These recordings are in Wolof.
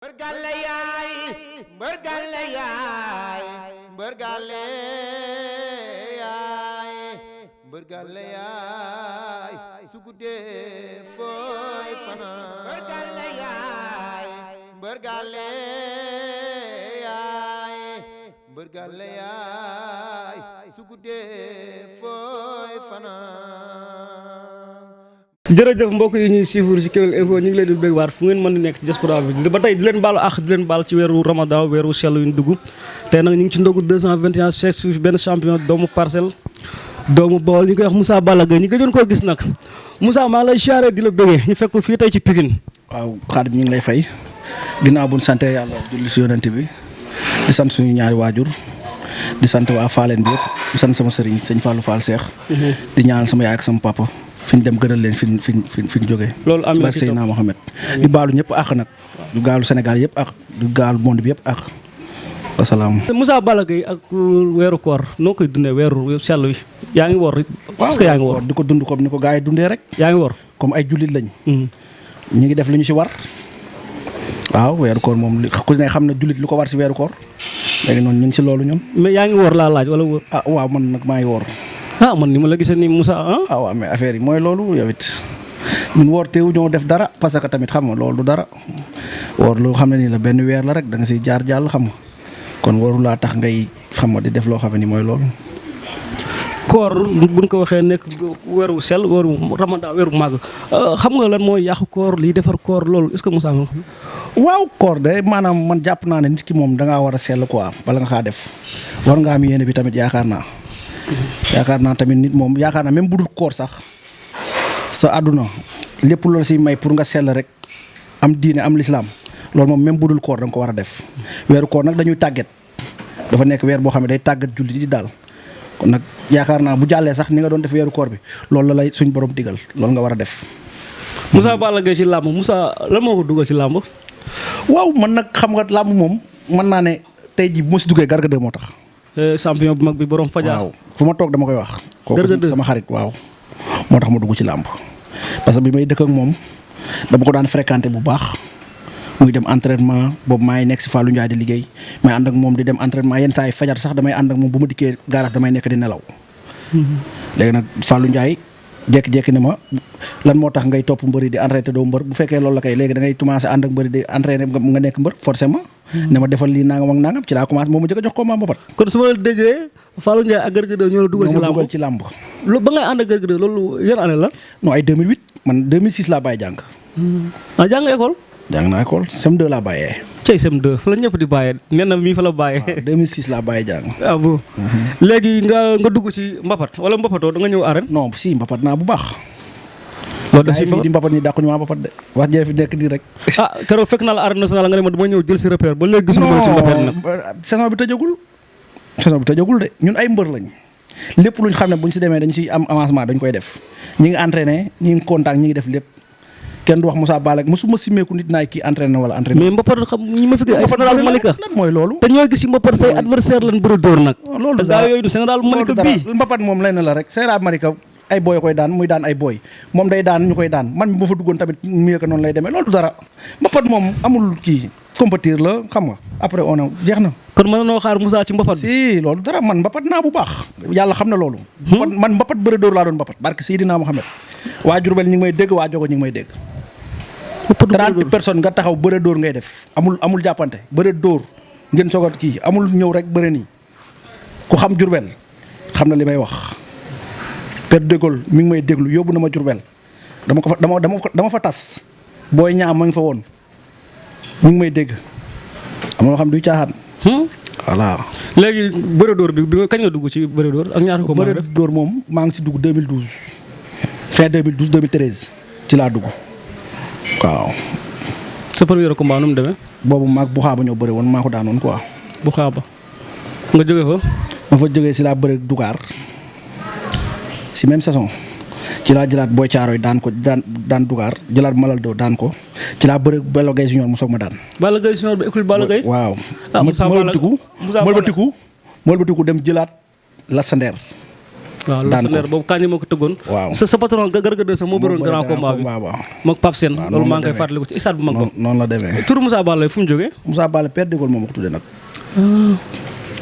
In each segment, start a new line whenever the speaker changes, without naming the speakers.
mbër gàlle yaay mbër gàlle yaay mbër gàlle yaay mbër gàlle yaay su guddee fooy fanaan mbër gàlle yaay mbër gàlle yaay mbër gàlle yaay su guddee fooy fanaan.
jërëjëf mbokk yi ñuy suivre ci Kewel Info ñu ngi leen di bëgg waat fu ngeen mën di nekk ci diaspora bi ba tey di leen baalu àq di leen baal ci weeru Ramadan weeru sell yu ñu dugg tey nag ñu ngi ci ndogu 221 fekk benn champion doomu Parcelles doomu Bawol ñu koy wax Moussa Balla Gaye ñu gëjoon koo gis nag Moussa maa ngi lay siyaare di la bëggee ñu fekk fii tey ci Pikine.
waaw Xaadim ñu ngi lay fay ginnaaw bu ñu sante yàlla julli si yonent bi di sant suñu ñaari waajur di sant waa Faaleen bi yëpp di sant sama sëriñ sëñ Fallou Fall Cheikh. di ñaanal sama yaay ak sama papa. fi ñu dem gënal leen fi ñu jógee.
loolu am na ci
Seydina Mohamed di baalu ñëpp àq nag. du gaalu Sénégal yëpp àq du gaalu monde bi yëpp àq. wasalaam.
Moussa Balla Gaye ak weeru koor noo koy dundee weeru sell wi yaa ngi woor parce que yaa ngi woor
di ko dund comme ni ko gars yi dundee rek.
yaa ngi woor
comme ay jullit lañ. ñu ngi def li ñu si war. waaw weeru koor moom ku ne xam na jullit lu ko war si weeru koor léegi noonu ñu ngi si loolu ñun.
mais yaa ngi woor laa laaj wala wóor.
ah waaw man nag maa ngi woor.
ah man ni ma la gisee ni Moussa ah.
waaw mais affaire yi mooy loolu yow it ñun woor teewu ñoo def dara parce que tamit xam nga loolu du dara woor lu xam ne nii la benn weer la rek da nga siy jaar jàll xam nga kon waru laa tax ngay xam nga di def loo xam ne ni mooy loolu.
koor buñ ko waxee nekk weeru sel weeru Ramadan weeru màgg xam nga lan mooy yàqu koor liy defar koor loolu est-ce que Moussa nga xam.
waaw koor de maanaam man jàpp naa ne nit ki moom da ngaa war a sell quoi bala nga xaa def war nga am yéene bi tamit yaakaar naa. yaakaar naa tamit nit moom yaakaar naa même bu dul koor sax sa àdduna lépp loolu si may pour nga sell rek am diine am lislaam loolu moom même bu dul koor da nga ko war a def weeru koor nag dañuy tàgget dafa nekk weer boo xam ne day tàggat jullit di daal kon nag yaakaar naa bu jàllee sax ni nga doon def weeru koor bi loolu la lay suñ borom digal loolu nga war a def.
Moussa Balla Gaye ci làmb Moussa lan moo ko dugal ci làmb.
waaw man nag xam nga làmb moom mën naa ne tey jii bu ma si duggee Garga 2 moo tax.
champion bu mag bi borom Fadia.
waaw fu ma toog dama koy wax.
Garga 2
kooku sama xarit waaw. moo tax ma dugg ci làmb parce que bi may dëkk ak moom dama ko daan fréquenté bu baax muy dem entraînement boobu maa ngi nekk si Fallou Ndiaye di liggéey may ànd ak moom di dem entraînement yenn saa yi fajar sax damay ànd ak moom bu ma dikkee garage damay nekk di nelaw. léegi nag Fallou Ndiaye jékki-jékki ne ma lan moo tax ngay topp mbëri di entraîné doo mbër bu fekkee loolu la kay léegi da ngay commencé ànd ak mbëri di entraîné nga nekk mbër forcément. ne ma defal lii nangam ak nangam ci laa commencé moom mu jëkk a jox combat mbapat.
kon su ma la déggee Fallou Ndiaye ak Garga 2 ñoo la dugal ci làmb lu ba ngay ànd ak Garga 2 loolu yan année la.
non ay 2008 man 2006 laa bàyyi jàng.
jàng école.
jàng naa école CM2 laa bàyyee.
cey CM2 fa la ñëpp di bàyyee nee na mii fa la bàyyee.
2006 laa bàyyi jàng.
ah bon léegi nga dugg ci mbapat wala mbapatoo da nga ñëw arène.
non si mbapat naa bu baax.
loolu def si
di mbapat ñi dàqu ñu maa mbapat de wax jee fi nekk di rek.
ah keroog fekk naa la arène nationale nga ne ma dama ñëw jël si repère ba léegi gisuma la ci mbapat nag.
saison bi tëjagul de ñun ay mbër lañ lépp luñ xam ne buñ si demee dañ si am avancement dañ koy def ñi ngi entraîné ñi ngi contact ñi ngi def lépp kenn du wax Moussa Balla mosuma simmeeku nit naay kii entraîné wala entraîné.
mais mbapat xam ñi ma fi gis ay général Malika
lan mooy loolu.
te ñooy gis si mbapat say adversaire lan bëri dóor nag.
loolu
dara yooyu général Malika bii
mbapat moom lenn la rek général Malika ay booy koy daan muy daan ay booy moom day daan ñu koy daan man bu fa duggoon tamit mieux que noonu lay demee loolu du dara mbapat moom amul kii compétir la xam nga après on a jeex na.
kon mën noo xaar Moussa ci mbapat bi.
si loolu dara man mbapat naa bu baax yàlla xam na loolu. man mbapat bëre dóor laa doon mbapat barke Seydina Mohamed waa Diourbel ñi ngi may dégg waa Jogo ñi ngi may dégg. 30 personnes nga taxaw bëre dóor ngay def amul jàppante bëre dóor ngeen soog a kii amul ñëw rek bëre nii ku xam Diourbel xam na li may wax. Père de Gaulle mi ngi may déglu yóbbu na ma Diourbel dama fa tas booy ñaam ma ngi fa woon mi ngi may dégg am na loo xam duy caaxaan. voilà.
léegi bëre dóor bi kañ nga dugg ci bëre dóor ak ñaata ko
bëre dóor moom maa ngi si dugg 2012 fin 2012 2013 ci laa dugg waaw.
sa premier combat nu mu demee.
boobu maag bu xaaba ñoo bëre woon maa ko daanoon quoi.
bu xaaba nga jógee fa.
ma fa jógee si laa bëre Dugar si même saison ci laa jëlaat Boy Thiaroy daan ko daan Dugar jëlaat Malaldo daan ko ci laa bëre Balla Gaye junior mu soog ma daan.
Balla Gaye junior ba école Balla Gaye.
waaw.
ah Moussa Balla
Molbatiku dem jëlaat Lassander
waaw
daan ko
leer boobu kañ moo ko tëggoon.
waaw
sa patron Garga 2 sax moo bëroon grand combat bi moog Pape Sène loolu maa ngi koy fàttaliku ci stade bu mag ba.
noonu la demee.
turu Moussa Balla fu mu jógee.
Moussa Balla Père de Gaulle moo ma ko tuddee nag.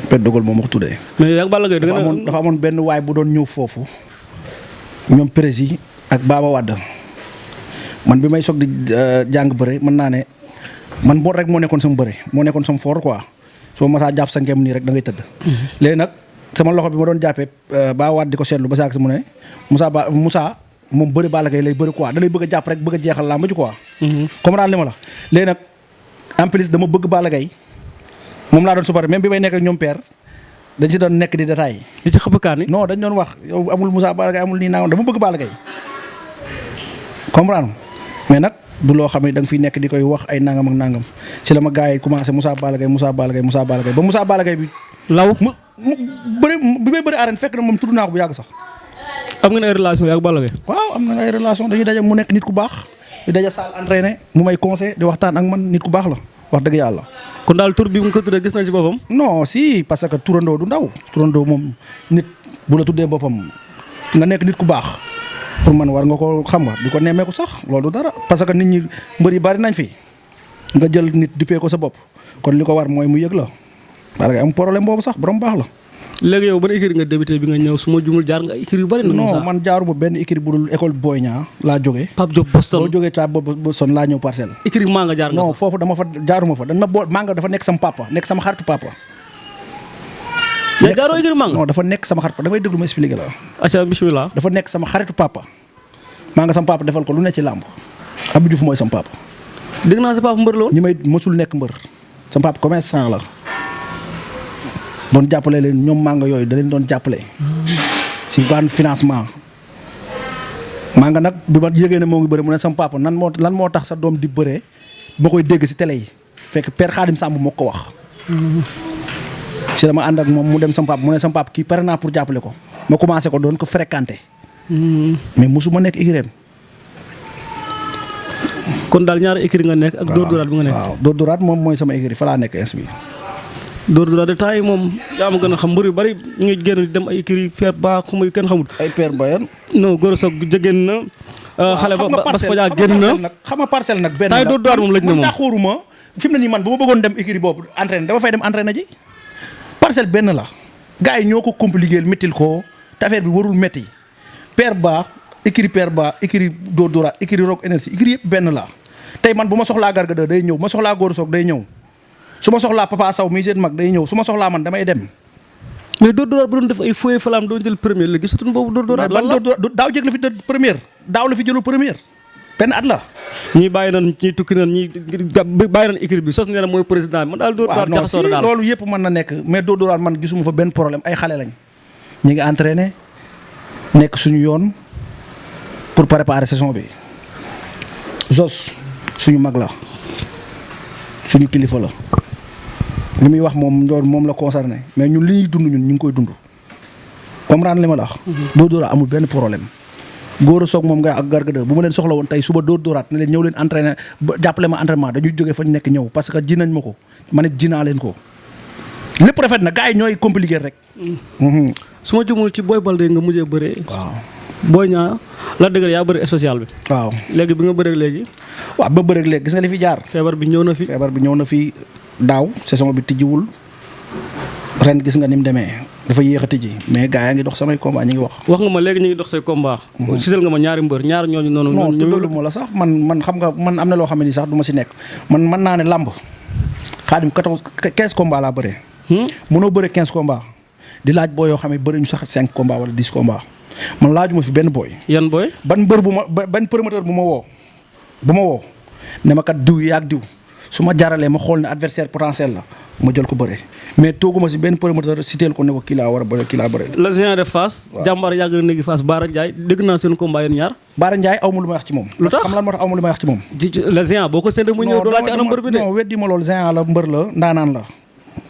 Père de Gaulle moo ma ko tuddee.
mais yaa ngi Balla Gaye
dafa amoon benn waay bu doon ñëw foofu ñoom prési ak Baba Wade man bi may soog di jàng bëre mën naa ne man boo rek moo nekkoon sama bëre moo nekkoon sama fort quoi soo masaa jàpp sa ngem nii rek da ngay tëdd. léegi nag sama loxo bi ma doon jàppee Baba Wade di ko seetlu ba saa si mu ne Moussa moom bëri Balla Gaye lay bëri quoi da lay bëgg a jàpp rek bëgg a jeexal làmb ji quoi. comprendre li ma la léegi nag en plus dama bëgg Balla Gaye moom laa doon supporté même bi may nekk ak ñoom père dañ si doon nekk di détail
li ci xëpp kaani.
non dañ doon wax yow amul Moussa Balla Gaye amul nii naa dama bëgg Balla Gaye comprendre mais nag du loo xam ne da nga fiy nekk di koy wax ay nangam ak nangam si la ma gars yi commencé Moussa Balla Gaye Moussa Balla Gaye Moussa Balla Gaye ba Moussa Balla Gaye bi.
law
mu bëri bi may bëri arène fekk na moom tudd naa ko bu yàgg sax.
am ngeen ay relation yaa ak Balla Gaye.
waaw am na ay relation dañuy daje mu nekk nit ku baax di daje salle entraîné mu may conseil di waxtaan ak man nit ku baax la wax dëgg yàlla.
kon daal tur bi mu ko tuddee gis nañ ci boppam.
non si parce que turandoo du ndaw turandoo moom nit bu la tuddee boppam nga nekk nit ku baax pour man war nga ko xam nga di ko nemmeeku sax loolu du dara parce que nit ñi mbër yi bari nañ fi nga jël nit duppee ko sa bopp kon li ko war mooy mu yëg la parce que am problème boobu sax borom baax la.
léegi yow ban écurie nga débuté bi nga ñëw su ma jumul jaar nga écurie yu bari na.
non man jaaruma benn écurie bu dul école Boy Niang laa jógee.
Pape Diop Boston
boo jógee Pape Diop Boston laa ñëw Parcelles.
écurie maa nga jaar nga.
non foofu dama fa jaaruma fa dañ ma boo maa nga dafa nekk sama papa nekk sama xaritu papa.
mais jaaroo écurie maa nga.
non dafa nekk sama xaritu damay déglu ma expliqué la.
acca bismillah.
dafa nekk sama xaritu papa maa nga sama papa defal ko lu ne ci làmb Abdou Diouf mooy sama papa.
dégg naa sa papa mbër la woon.
ñi may mësul nekk mbër sama papa commerçant la. doon jàppale leen ñoom maa nga yooyu da leen doon jàppale. si wàllu financement. maa nga nag bi ma yëgee ne moo ngi bëre mu ne sama papa lan moo tax sa doom di bëree boo koy dégg si télé yi fekk père Khadim Samb moo ko wax. si dama ànd ak moom mu dem sama papa mu ne sama papa kii pare naa pour jàppale ko ma commencé ko doon ko fréquenté. mais mosuma nekk écurie.
kon daal ñaari écurie nga nekk ak. Dóor Dóoraat bi nga nekk.
waaw Dóor Dóoraat moom mooy sama écurie fa laa nekk ins bi.
Dóor Dóoraat de temps yi moom yaa ma gën a xam mbër yu bari ñu ngi génn di dem ay écurie Père Ba xuma yu kenn xamul.
ay Père Bayan.
non Gora Sock jegeen na. xale ba Bas Fodja génn na.
xam nga parcelle nag benn
temps yi Dóor Dóoraat moom lañ ne moom.
man taxuuruma fi mu ne nii man bu ma bëggoon dem écurie boobu entraîné dama fay dem entraîné ji. parcelle benn la. gars yi ñoo ko compliqué méttil ko te affaire bi warul métti Père Ba écurie Père Ba écurie Dóor Dóoraat écurie Rock Énergie écurie yëpp benn la tey man bu ma soxlaa Garga 2 day ñëw ma soxlaa Gora Sock day ñëw su ma soxlaa Papa Sow mi seen mag day ñëw su ma soxlaa man damay dem.
mais Dóor Dóoraat bu doon def ay fooy falaam doon jël première la gisatuñ boobu Dóor Dóoraat lan la
daaw jëg la fi première daaw la fi jëlu première benn at la.
ñii bàyyi nañ ñii tukki nañ ñii bàyyi nañ écurie bi sos nee na mooy président bi man daal Dóor Dóoraat jaxasoo na daal
loolu yëpp mën na nekk mais Dóor Dóoraat man gisuma fa benn problème ay xale lañ ñi ngi entraîné nekk suñu yoon pour préparer saison bi Zos suñu mag la suñu kilifa la li muy wax moom la concerné mais ñun li ñuy dund ñun ñu ngi koy dund comprendre li ma la wax. Dóor Dóoraat amul benn problème. Gora Sock moom nga ak Garga 2 bu ma leen soxla woon tey suba Dóor Dóoraat ne leen ñëw leen entraîné jàppale ma entraînement dañuy jógee fa ñu nekk ñëw parce que ji nañ ma ko man it ji naa leen ko lépp rafet na gars yi ñooy compliqué rek.
su ma jumul ci Boy Baldé nga mujjee bëree.
waaw
Boy Niang la dëgg yaa bëri spécial bi.
waaw
léegi bi nga bëree léegi.
waaw ba bëreeg léegi gis nga li fi jaar.
feebar bi ñëw na fi. daaw saison bi tijjiwul ren gis nga ni mu demee dafa yéex a tijji mais gars yaa ngi dox samay combat ñi ngi wax. wax nga ma léegi ñu ngi dox say combat. sital nga ma ñaari mbër ñaar ñooñu noonu.
non tuddalu ma la sax man xam nga man am na loo xam ne nii sax du ma si nekk man mën naa ne làmb Xaadim 15 combat laa bëree. mënoo bëre 15 combat di laaj boo yoo xam ne bëri ñu sax 5 combat wala 10 combat man laajuma fi benn booy.
yan booy.
ban mbër ban promoteur bu ma woo ne ma kat diw yaag diw su ma jaaralee ma xool ne adversaire potentiel la ma jël ko bëre mais tooguma si benn promoteur citeel ko ne ko kii laa war a bëre kii laa bëre.
le géant de Fass. waaw jàmbaar yàgg na néegi Fass Baara Ndiaye dégg naa seen combat yéen ñaar.
Baara Ndiaye aw ma lu may wax ci moom.
lu tax
xam lan moo tax aw ma lu may wax ci moom.
le géant boo ko séddee mu ñëw doo laaj ci anam mbër bi de.
non weddi ma loolu géant la mbër la ndaanaan la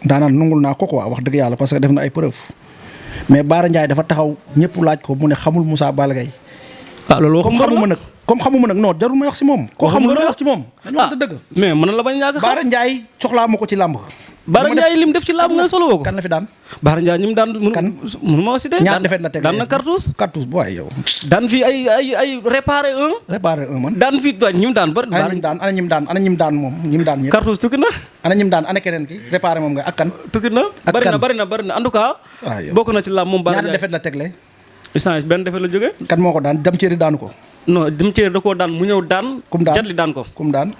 ndaanaan nungul naa ko quoi wax dëgg yàlla parce que def na ay preuve mais Baara Ndiaye dafa taxaw ñëpp laaj ko mu ne xamul Moussa Balla Gaye.
ah loolu waxum mbër la
comme xamuma nag non jarul may wax ci moom. koo xamul looy wax ci moom. dañu wax dëgg.
mais mën na la bañ a ñàkk
Baara Ndiaye soxlaa ma ko ci làmb
Bara Ndiaye lim def ci làmb nga solo ko.
kan la fi daan.
Bara Ndiaye ñi mu daan.
kan
mënu ma cité.
ñaar defet la teg
daan na cartouche.
cartouche bu waay yow.
daan fi ay réparé un.
réparé un man.
daan fi ñi mu daan bëri.
ana ñim daan moom ñim daan ñëpp.
cartouche tukki na.
ana ñim daan ana keneen ki réparé moom nga ak kan.
tukki na
ak kan
bari na en tout cas. bokk na ci làmb moom Bara Ndiaye.
ñaata defet la tegle.
échange benn defet la jógee.
kan moo ko daan dem cëri daanu ko.
non dem cëri da koo daan mu ñëw daan.
kum daan
jatli daan ko.
kum daan.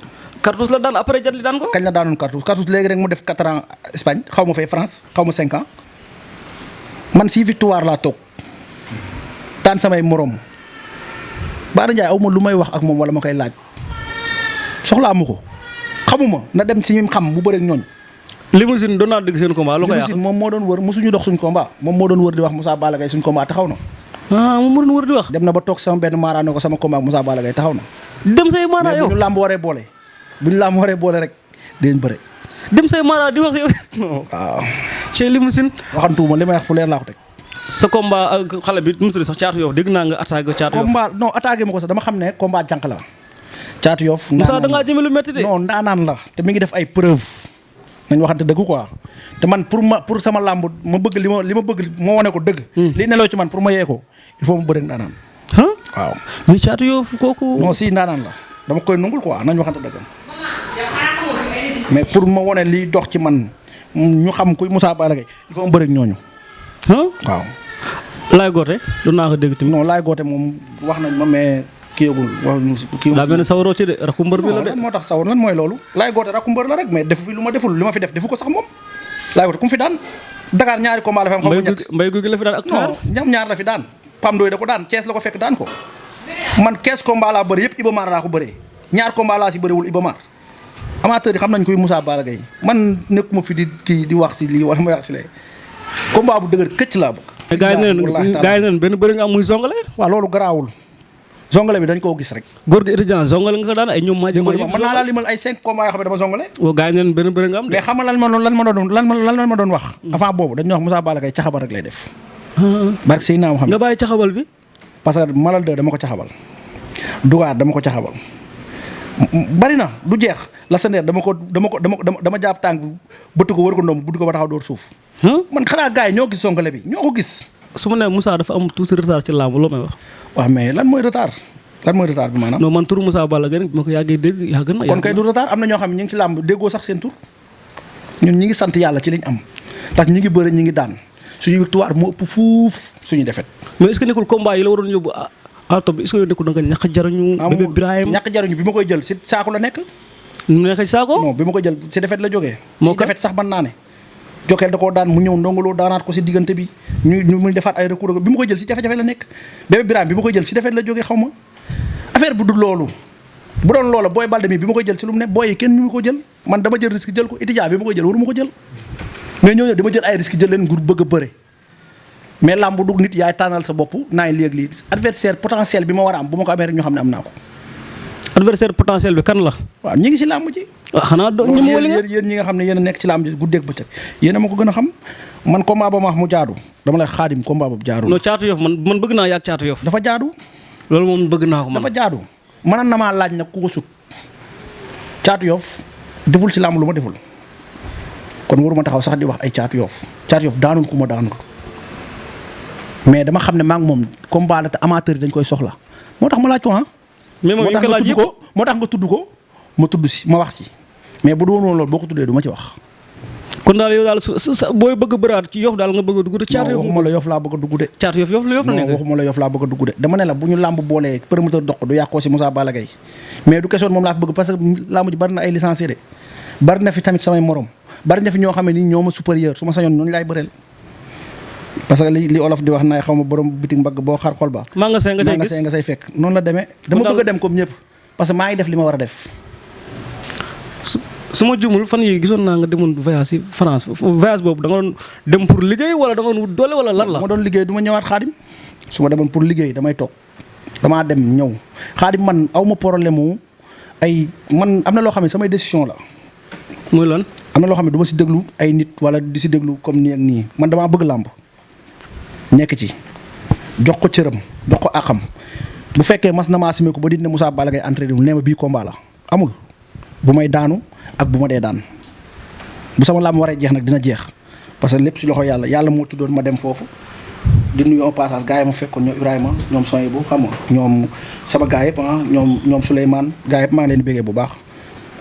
cartouche la daan après jatli daan ko.
kañ la daanoon cartouche léegi rek mu def 4 ans Espagne xaw ma fay France xaw ma 5 ans man si victoire laa toog daan samay morom Bara Ndiaye aw ma lu may wax ak moom wala ma koy laaj soxlaa mu ko xamuma na dem si ñim xam bu bëreeg ñooñ.
Limousine doon naa dégg seen combat lu ko yàq.
Limousine moom moo doon wër mosuñu dox suñ combat moom moo doon wër di wax Moussa Balla Gaye suñ combat taxaw na.
moom moo doon wër di wax.
dem na ba toog sama benn maara ne ko sama combat ak Moussa Balla Gaye taxaw na.
dem say maara yow
bu ñu làmb waree boole rek dinañ bëre.
dem say maara di wax si
waaw.
chez Limousine.
waxantuuma li may wax fu leer laa ko teg.
sa combat ak xale bi nu mu tudd sax Caatu Yoff dégg naa nga attaqué Caatu Yoff.
combat non attaqué ma ko sax dama xam ne combat jànq la. Caatu Yoff.
Moussa da ngaa jëme lu métti de.
non ndaanaan la te mi ngi def ay preuve nañ waxante dëgg quoi te man pour sama làmb ma bëgg li ma bëgg ma wane ko dëgg. li neloo ci man pour ma yee ko il faut mu bëri ndaanaan. waaw.
mais Caatu Yoff kooku.
non si ndaanaan la dama koy nungul quoi nañ waxante dëgg mais pour ma wane liy dox ci man ñu xam kuy Moussa Balla Gaye il faut mu bëri ñooñu. waaw.
Laay Goote doon naa ko dégg tamit.
non Laay Goote moom wax nañ ma mais kiyagul kii.
daa mel ne sawaroo ci de rakku mbër bi la de.
lan moo tax sawar lan mooy loolu Laay Goote rakku mbër la rek mais defu fi lu ma deful li ma fi def defu ko sax moom Laay Goote ku mu fi daan Dakar ñaari combat la fi am. xaw ma ñett
mbay guy gi la fi daan ak tuwaar.
ñam ñaar la fi daan Pam Doy da ko daan Thiès la ko fekk daan ko man 15 combat laa bëri yëpp Ibamar laa ko bëree ñaar combat laa si bëriwul Ibamar amateur yi xam nañ koy Moussa Balla Gaye man nekkuma fi di wax si lii wala ma wax si lee combat bu dëgër këcc laa bëgg.
gaa yi neen benn bëri nga am muy zongale.
waaw loolu garaawul zongale bi dañ koo gis rek.
góor gi étudiant zongale nga ko daan ay ñoom.
mën naa laa limal ay 5 combats yoo xam ne dama zongale.
waaw gaa yi neen benn bëri nga am.
mais xam nga lan ma doon wax. avant boobu dañuy wax Moussa Balla Gaye caxabal rek lay def. barke Seydina Muhammad
nga bàyyi caxabal bi.
parce que Malal 2 dama ko caxabal. Dugaat dama ko caxabal. bari na du jeex la sandeer dama jàpp tànk bëtt ko wër ko ndoom buddi ko ba taxaw door suuf. man xanaa gars yi ñoo gis zongale bi ñoo ko gis.
su ma nee Moussa dafa am tuuti retard ci làmb loo may wax.
waaw mais lan mooy retard bi maanaam.
non man turu Moussa Balla Gaye bi ma ko yàggee dégg yàgg na.
kon kay du retard am na ñoo xam ne ñu ngi ci làmb déggoo sax seen tur ñun ñi ngi sant yàlla ci liñ am parce que ñi ngi bëre ñi ngi daan suñu victoire moo ëpp fuuf suñu défaite.
mais est-ce que nekkul combat yi la waroon yóbbu à top bi est-ce que nekkul da nga ñàkk jariñu. bébé Birahim
ñàkk jariñu bi ma koy jël si saako la nekk.
mu nekk si saako.
non bi ma koy jël si défaite la jógee.
moo
si défaite sax mën naa ne. Jokal da koo daan mu ñëw ndongoloo daanaat ko si diggante bi ñu muy defaat ay recours bi ma koy jël si jafe-jafe la nekk bébé Birahim bi ma koy jël si défaite la jógee xaw ma affaire bu dul loolu bu doon loola booy Balde mi bi ma koy jël si lu mu ne booy yi kenn ñu ko jël man dama jël risque jël ko étudiant bi ma koy jël waru ma ko jël mais ñooñu dama jël ay risque jël leen nguur bëgg a bëre mais làmb du nit yaay tànnal sa bopp naay léegi lii adversaire potentiel bi ma war a am bu ma ko amee rek ñu xam ne am naa ko.
adversaire potentiel bi kan la.
waaw ñi ngi si làmb ji.
waaw xanaa do ñu moo
yéen ñi nga xam ne yéen a nekk ci làmb ji guddeeg bëccëg yéen a ma ko gën a xam man combat ba ma wax mu jaadu dama lay xaadim combat boobu jaadu.
non Caatu Yoff man bëgg naa yàgg Caatu Yoff.
dafa jaadu.
loolu moom bëgg naa ko man
dafa jaadu. mënoon na maa laaj nag ku ko sut Caatu Yoff deful ci làmb lu ma deful kon waruma taxaw sax di wax ay Caatu Yoff Caatu Yoff daanul ku ma daanul mais dama xam ne maa ngi moom combat la te amateur yi dañ koy soxla moo tax ma laaj ko ah.
mais moom
moo tax nga tudd ko ma tudd si ma wax ci mais bu doon woon loolu boo ko tuddee du ma ci wax.
kon daal yow daal booy bëgg a bëraat ci Yoff daal nga bëgg a dugg de. Caatu Yoff
waxuma la Yoff laa bëgg a dugg de.
Caatu Yoff la nekk
waxuma la Yoff laa bëgg a dugg de dama ne la bu ñu làmb boolee promoteur dox du yàqoo si Moussa Balla Gaye mais du question moom laa fi bëgg parce que làmb ji bari na ay licencié de bari na fi tamit samay morom bari na fi ñoo xam ne ni ñoo ma supérieur su ma sañoon ñooñu laay bëreel parce que li olof di wax naay xaw ma borom bitik mbagg boo xar xol ba
magasin
nga say fekk noonu la demee dama bëgg a dem comme ñëpp parce que maa ngi def li ma war a def.
su ma jumul fan yi gisoon naa nga demoon voyage ci France voyage boobu da nga doon dem pour liggéey wala da nga doon wut doole wala lan la.
ma doon liggéey du ma ñëwaat xaadim su ma demoon pour liggéey damay toog damaa dem ñëw xaadim man aw ma problème mu ay man am na loo xam ne samay décision la.
muy lan.
am na loo xam ne du ma si déglu ay nit wala di si déglu comme nii ak nii man damaa bëgg làmb nekk ci jox ko cëram jox ko àqam bu fekkee mas na maa simee ko ba dit ne Moussa Balla Gaye entraîné wu nee ma bii combat la amul bu may daanu ak bu ma dee daan bu sama làmb waree jeex nag dina jeex parce que lépp si loxo yàlla moo tuddoon ma dem foofu di nuyu au passage gars yi ma fekkoon ñoom Ibrahima ñoom Soyebu xam nga ñoom sama gars yëpp ñoom Souleymane gars yëpp maa ngi leen di béggee bu baax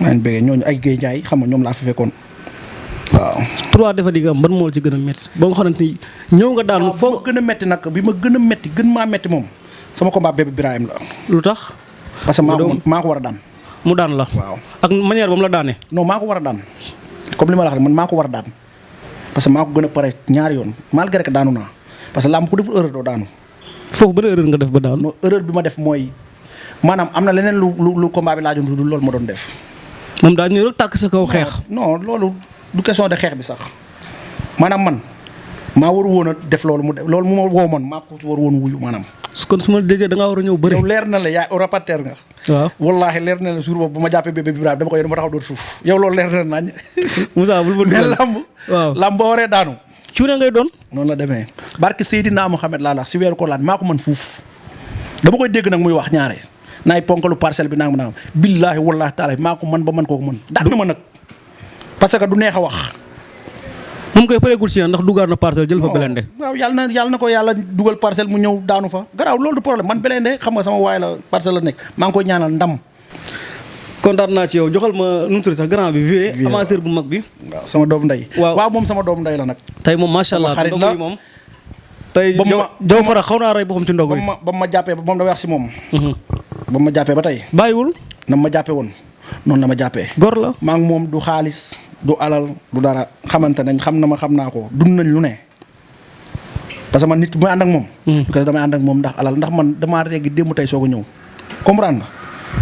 maa ngi leen di béggee ñooñu ay Guèye Ndiaye xam nga ñoom laa fa fekkoon waaw.
3 défaites yi nga am ban moo ci gën a métti ba nga xamante ni ñëw nga daanu. foo
gën a métti nag bi ma gën a métti gën maa métti moom sama combat bébé Birahim la.
lu tax.
parce que maa ko war a daan.
mu daan la.
waaw
ak manière ba mu la daanee.
non maa ko war a daan comme li ma la wax man maa ko war a daan parce que maa ko gën a pare ñaari yoon malgré que daanu naa parce que làmb ku deful erreur doo daanu.
foofu ban erreur nga def ba daanu.
non erreur bi ma def mooy maanaam am na leneen lu combat bi laajoon du loolu ma doon def.
moom daa ñëw rek tàkk sa kaw xeex.
non loolu du question de xeex bi sax maanaam man maa war woon a def loolu mu def loolu mu ma woo man maa ko war woon wuyu maanaam.
kon su ma déggee da ngaa war a ñëw bëri.
yow leer na la yaay reporter nga.
waaw
wallaahi leer na la jour boobu bu ma jàppee bébé Birahim dama ko yéen ma taxaw doon suuf yow loolu leer na nañ.
Moussa bul ma
mais lamb boo waree daanu.
cuune ngay doon.
noonu la demee barke Seydina Mohamed laa la si weeru ko laat maa ko mën fuuf dama koy dégg nag muy wax ñaare naay ponkalu parcelle bi naam naam billaahi wallaahi taala maa ko mën ba mën koo mën daan na ma nag parce que du neex a wax.
moom koy pareegul ci ndax dugaar na parcelle jël fa Belende.
waaw yàlla na ko yàlla dugal parcelle mu ñëw daanu fa garaaw loolu du problème man Belende xam nga sama waay la parcelle la nekk maa ngi koy ñaanal ndam.
kontaan naa ci yow joxal ma nu mu tudd sax grand bi vie amateur bu mag bi.
waaw sama doom ndey. waaw moom sama doom ndey la nag.
tey moom macha allah
xarit la
moom. tey jaw fara xaw naa rey boppam ci ndog yi.
ba ma jàppee ba moom da wax si moom. ba ma jàppee ba tey.
bàyyiwul.
na ma jàppee woon noonu la ma jàppee.
gor la
maa ngi moom du xaalis du alal du dara xamante nañ xam na ma xam naa ko dund nañ lu ne. parce que man nit bu may ànd ak moom. parce que damay ànd ak moom ndax alal ndax man damaa reggi démb tey soog a ñëw comprendre nga.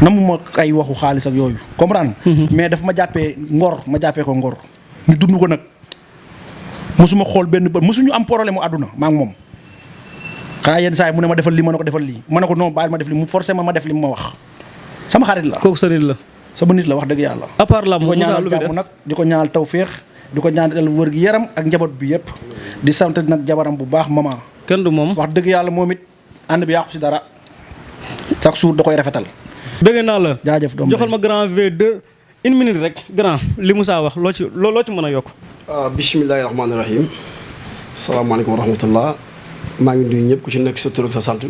namuma ay waxu xaalis ak yooyu comprendre mais daf ma jàppee ngor ma jàppee ko ngor ñu dund ko nag mosuma xool benn bët mosuñu am problème mu àdduna maa ngi moom xanaa yenn saa yi mu ne ma defal lii ma ne ko defal lii ma ne ko non bàyyi ma def lii mu forcé ma def li mu ma wax sama xarit la.
kooku sa nit la.
sama nit la wax dëgg yàlla.
à part la
di ko ñaanal jàmm nag di ko ñaanal tawféex di ko ñaanal wër gi yaram ak njaboot bi yëpp di sant nag jabaram bu baax maman.
kenn du moom
wax dëgg yàlla moom it ànd bi yàqu si dara chaque jour da koy rafetal.
bëgg naa la
jaajëf doom
joxal ma grand V2 1 minute rek grand li Moussa wax loo ci mën a yokk.
bisimilahi rahmaani rahim salaamaaleykum wa rahmatullah maa ngi nuyu ñëpp ku ci nekk sa tur ak sa sant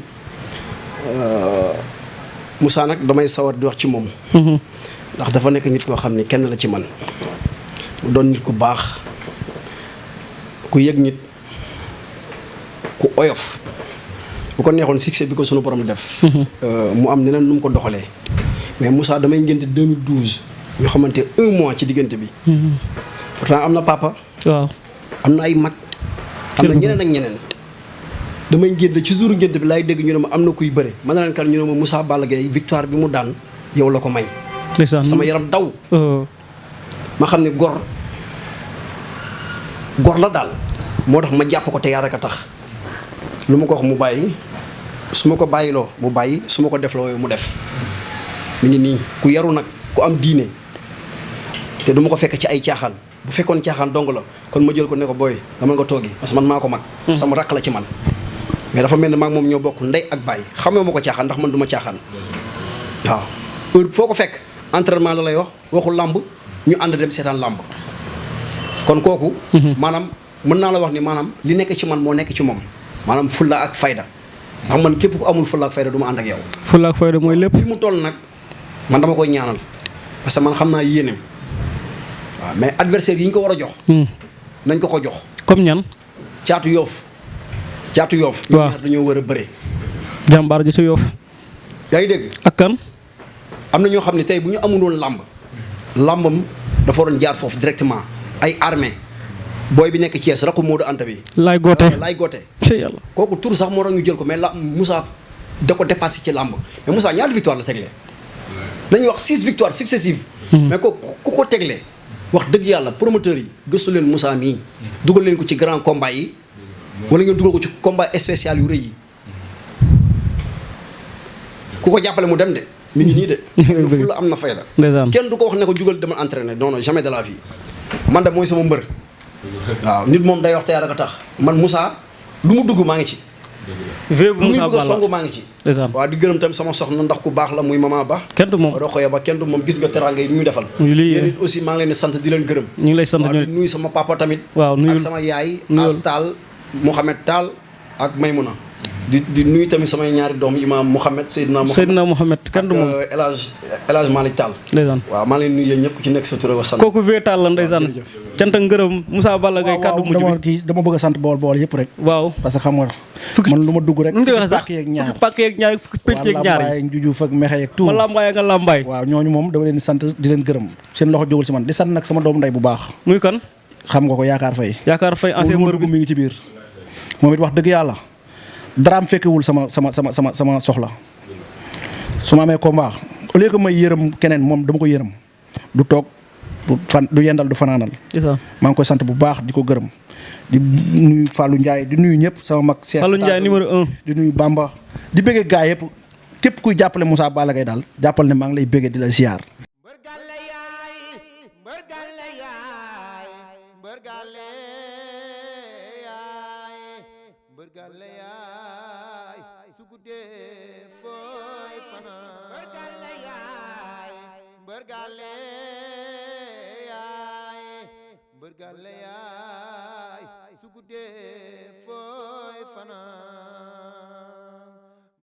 Moussa nag damay sawar di wax ci moom. ndax dafa nekk nit koo xam ni kenn la ci man mu doon nit ku baax ku yëg nit ku oyof. bu ko neexoon succès bi ko sunu borom def. mu am neneen nu mu ko doxalee. mais Moussa damay ngénte 2012 ñu xamante 1 mois ci diggante bi. pourtant am na papa.
waaw
am na ay mag. am na ñeneen ak ñeneen. damay ngénte ci jour ngénte bi laay dégg ñu ne ma am na kuy bëre ma ne leen kan ñu ne ma Moussa Balla Gaye victoire bi mu daan yow la ko may. sama yaram daw. ma xam ne gor la daal. moo tax ma jàpp ko te yaa rek a tax. lu ma ko wax mu bàyyi su ma ko bàyyiloo mu bàyyi su ma ko defloo mu def mu ngi nii ku yaru nag ku am diine te du ma ko fekk ci ay caaxaan bu fekkoon caaxaan dong la kon ma jël ko ne ko booy dama nga toogi parce que man maa ko mag sama raq la ci man mais dafa mel ne maag moom ñoo bokk ndey ak bàyyi xamee ma ko caaxaan ndax man du ma caaxaan waaw heure foo ko fekk entraînement la lay wax waxu làmb ñu ànd dem seetaan làmb kon kooku maanaam mën naa la wax ni maanaam li nekk ci man moo nekk ci moom maanaam fulla ak fayda ndax man képp ku amul fulla ak fayda du ma ànd ak yow.
fulla ak fayda mooy lépp.
fi mu toll nag man dama koy ñaanal parce que man xam naa yéeneem waaw mais adversaire yi ñu ko war a jox. nañ ko jox.
comme ñan.
caatu yoof.
waaw
ñoom ñaar dañoo war a bëre.
jàmbaar ji ci yoof.
yaa ngi dégg.
ak kan.
am na ñoo xam ne tey bu ñu amuloon làmb làmbam dafa waroon jaar foofu directement ay armée booy bi nekk Thiès rakku Modou Anta bi.
laay
goote.
yàlla
kooku tur sax moo tax ñu jël ko mais la Moussa da ko dépassé ci làmb mais Moussa ñaari victoire la tegle. nañuy wax 6 victoires successives. mais ku ko tegle wax dëgg yàlla promoteurs yi gëstu leen Moussa mii. dugal leen ko ci grand combat yi. wala ngeen dugal ko ci combat spécial yu rëy yi. ku ko jàppale mu dem de. mi ngi nii de. fu la am na fayda. kenn du ko wax ne ko jugal demal entraîner non non jamais de la vie. man de mooy sama mbër. waaw nit moom day wax te yàlla ko tax man Moussa lu mu dugg maa ngi ci
vee bu
lu muy
Moussa
bëgg a
Balla
songu maa ngi ci
ndeysaan
waaw di gërëm tamit sama soxna ndax ku baax la muy mama ba
kenn du moom
roxoya ba kenn du moom gis nga teranga yi muy defal
lii
yéen it aussi maa ngi leen di sant di leen gërëm
ñu ngi lay sant
waaw
ñu
di nuyu sama papa tamit
waaw nuyul
ak sama yaay
nuyul.
Astal Mouhamed Tall ak Maymuna di nuyu tamit samay ñaari doom imam Mouhamed Seydina
Mohamed kenn du moom
ak El Hadj Malick Tall
ndeysaan
waaw maa ngi leen nuyu yéen ñëpp ku ci nekk sa tur ak sant
kooku vee taal la ndeysaan cant ak ngërëm Moussa Balla Gaye kàddu mujj bi
dama bëgg a sant bool bool yëpp rek
waaw
parce que xam nga man lu ma dugg rek
nu ñu koy waxee sax
fukki yeeg ñaar
fukki pàkk yeeg ñaar fukki pénc yeeg ñaar yi
njujuuf ak mexe yeeg tout
ma lambaay nga lambaay
waaw ñooñu moom dama leen di sant di leen gërëm seen loxo jógul si man di sant nag sama doomu ndey bu baax
muy kan
xam nga ko yaakaar fay
yaakaar fay ancien mbër bi
mi ngi ci biir moom it wax dëgg yàlla daraam fekkewul sama soxla su ma amee combat au lieu que may yërëm keneen moom dama ko yërëm du toog du yendal du fanaanal maa ngi koy sant bu baax di ko gërëm di nuyu Fallou Ndiaye di nuyu ñëpp sama mag Cheikh
Fallou Ndiaye numéro 1
di nuyu Bamba di bëggee gaa yëpp képp kuy jàppale Moussa Balla Gaye daal jàppal ne maa ngi lay bëggee di la ziar
Bergale yaay sugude foy fana bergale yaay bergale yaay sugude foy fana